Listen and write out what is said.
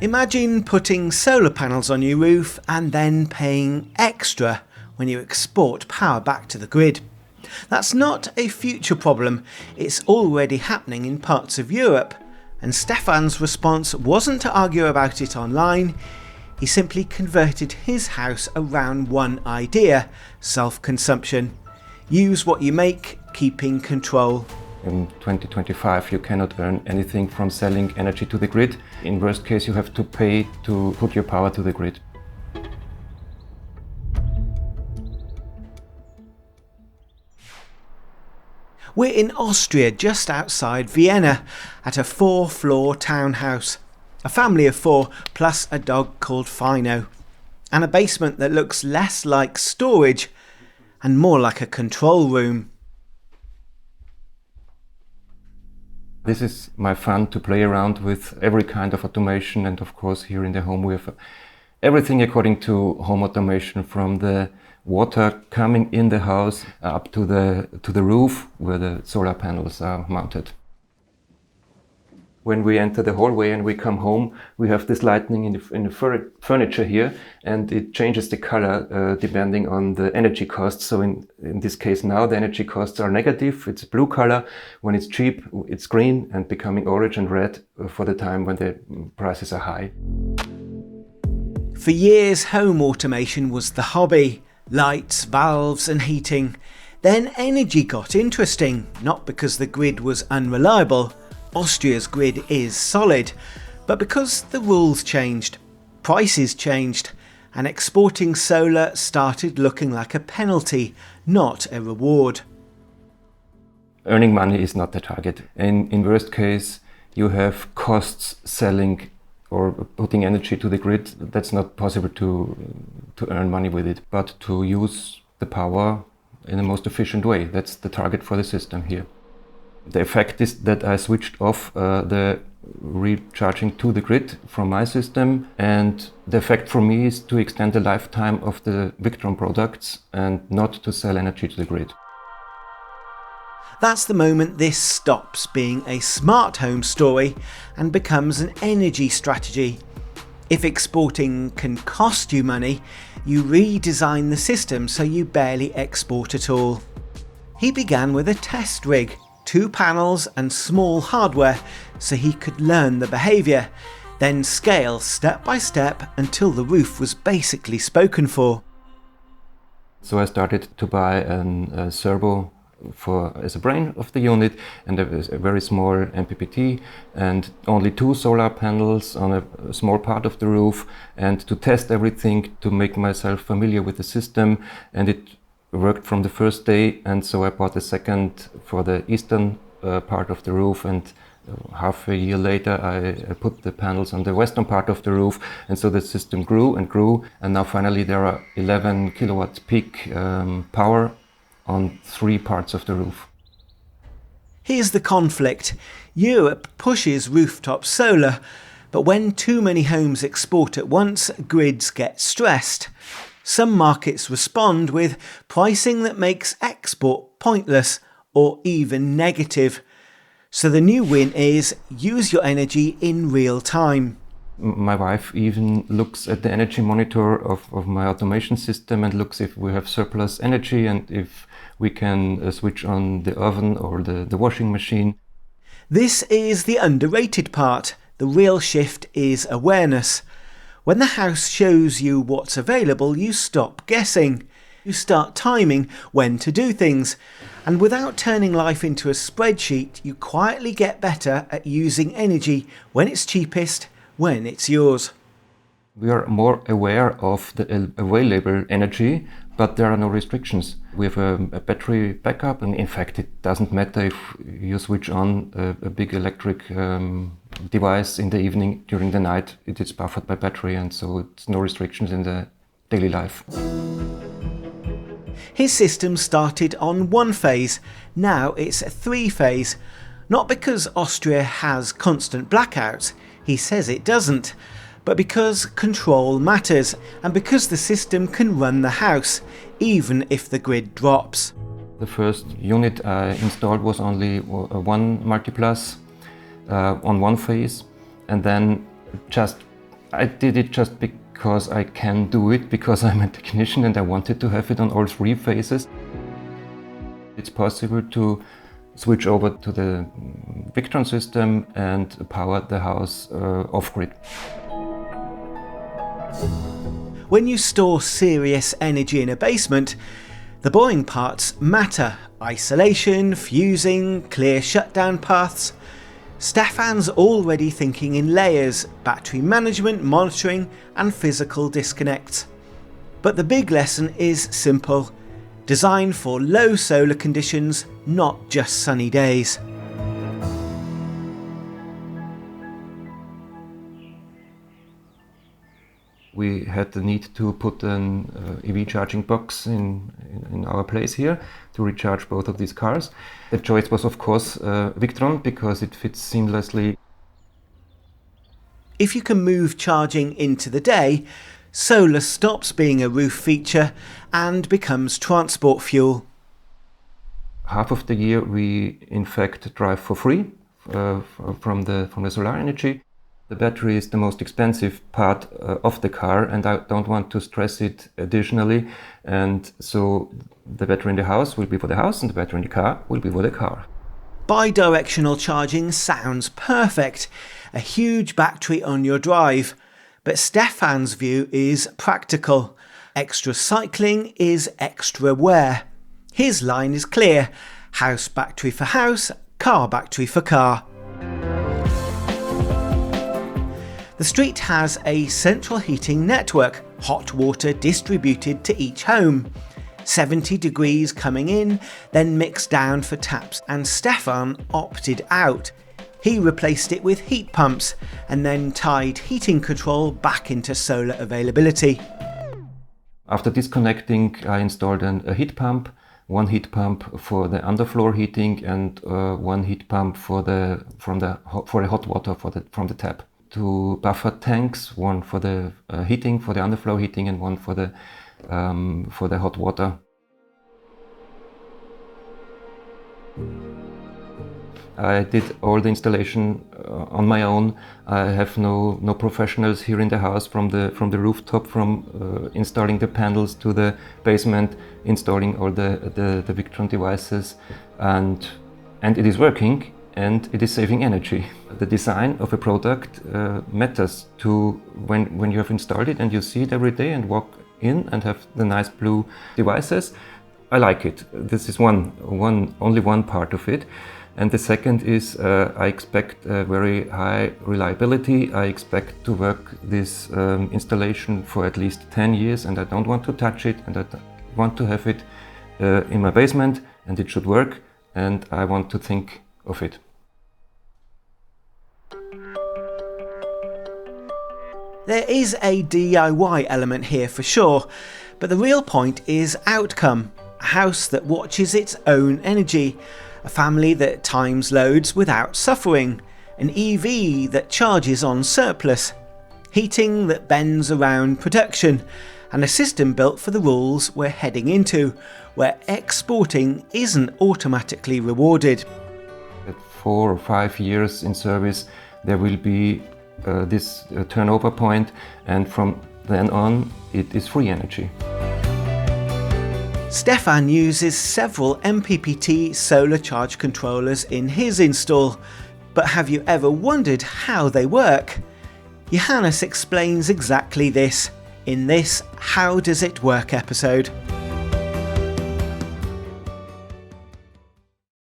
Imagine putting solar panels on your roof and then paying extra when you export power back to the grid. That's not a future problem, it's already happening in parts of Europe, and Stefan's response wasn't to argue about it online. He simply converted his house around one idea: self-consumption. Use what you make, keeping control. In 2025 you cannot earn anything from selling energy to the grid. In worst case you have to pay to put your power to the grid. We're in Austria, just outside Vienna, at a 4-floor townhouse. A family of 4 plus a dog called Fino. And a basement that looks less like storage and more like a control room. This is my fun, to play around with every kind of automation, and of course here in the home we have everything according to home automation, from the water coming in the house up to the roof where the solar panels are mounted. When we enter the hallway and we come home, we have this lighting in the furniture here, and it changes the color depending on the energy costs. So in this case now the energy costs are negative, it's blue color. When it's cheap, it's green and becoming orange and red for the time when the prices are high. For years, home automation was the hobby. Lights, valves and heating. Then energy got interesting, not because the grid was unreliable. Austria's grid is solid, but because the rules changed, prices changed, and exporting solar started looking like a penalty, not a reward. Earning money is not the target. In worst case, you have costs selling or putting energy to the grid. That's not possible to earn money with it, but to use the power in the most efficient way. That's the target for the system here. The effect is that I switched off the recharging to the grid from my system, and the effect for me is to extend the lifetime of the Victron products and not to sell energy to the grid. That's the moment this stops being a smart home story and becomes an energy strategy. If exporting can cost you money, you redesign the system so you barely export at all. He began with a test rig, 2 panels and small hardware, so he could learn the behaviour, then scale step by step until the roof was basically spoken for. So I started to buy a servo as a brain of the unit, and a very small MPPT, and only 2 solar panels on a small part of the roof, and to test everything, to make myself familiar with the system. And it worked from the first day, and so I bought a second for the eastern part of the roof, and half a year later I put the panels on the western part of the roof, and so the system grew and grew, and now finally there are 11 kilowatt peak power on 3 parts of the roof. Here's the conflict. Europe pushes rooftop solar, but when too many homes export at once, grids get stressed. Some markets respond with pricing that makes export pointless or even negative. So the new win is use your energy in real time. My wife even looks at the energy monitor of my automation system and looks if we have surplus energy and if we can switch on the oven or the washing machine. This is the underrated part. The real shift is awareness. When the house shows you what's available, you stop guessing. You start timing when to do things. And without turning life into a spreadsheet, you quietly get better at using energy when it's cheapest, when it's yours. We are more aware of the available energy, but there are no restrictions. We have a battery backup, and in fact it doesn't matter if you switch on a big electric device in the evening. During the night it is buffered by battery, and so it's no restrictions in the daily life. His system started on 1 phase, now it's 3 phase. Not because Austria has constant blackouts, he says it doesn't, but because control matters and because the system can run the house, even if the grid drops. The first unit I installed was only 1 multiplus on 1 phase, and then just I did it just because I can do it, because I'm a technician and I wanted to have it on all three phases. It's possible to switch over to the Victron system and power the house off-grid. When you store serious energy in a basement, the boring parts matter: isolation, fusing, clear shutdown paths. Stefan's already thinking in layers: battery management, monitoring and physical disconnects. But the big lesson is simple: design for low solar conditions, not just sunny days. We had the need to put an EV charging box in our place here to recharge both of these cars. The choice was, of course, Victron, because it fits seamlessly. If you can move charging into the day, solar stops being a roof feature and becomes transport fuel. Half of the year we in fact drive for free from the solar energy. The battery is the most expensive part of the car, and I don't want to stress it additionally, and so the battery in the house will be for the house and the battery in the car will be for the car. Bidirectional charging sounds perfect, a huge battery on your drive, but Stefan's view is practical. Extra cycling is extra wear. His line is clear: house battery for house, car battery for car. The street has a central heating network, hot water distributed to each home. 70 degrees coming in, then mixed down for taps, and Stefan opted out. He replaced it with heat pumps and then tied heating control back into solar availability. After disconnecting, I installed a heat pump, one heat pump for the underfloor heating and one heat pump for the hot water from the tap. Two buffer tanks, one for the heating, for the underfloor heating, and one for the hot water. I did all the installation on my own. I have no professionals here in the house, from the rooftop, from installing the panels to the basement, installing all the Victron devices, and it is working. And it is saving energy. The design of a product matters to when you have installed it and you see it every day and walk in and have the nice blue devices. I like it. This is only one part of it. And the second is I expect a very high reliability. I expect to work this installation for at least 10 years, and I don't want to touch it, and I want to have it in my basement, and it should work, and I want to think of it. There is a DIY element here for sure, but the real point is outcome: a house that watches its own energy, a family that times loads without suffering, an EV that charges on surplus, heating that bends around production, and a system built for the rules we're heading into, where exporting isn't automatically rewarded. At 4 or 5 years in service, there will be this turnover point, and from then on it is free energy. Stefan uses several MPPT solar charge controllers in his install, but have you ever wondered how they work? Johannes explains exactly this in this How Does It Work episode.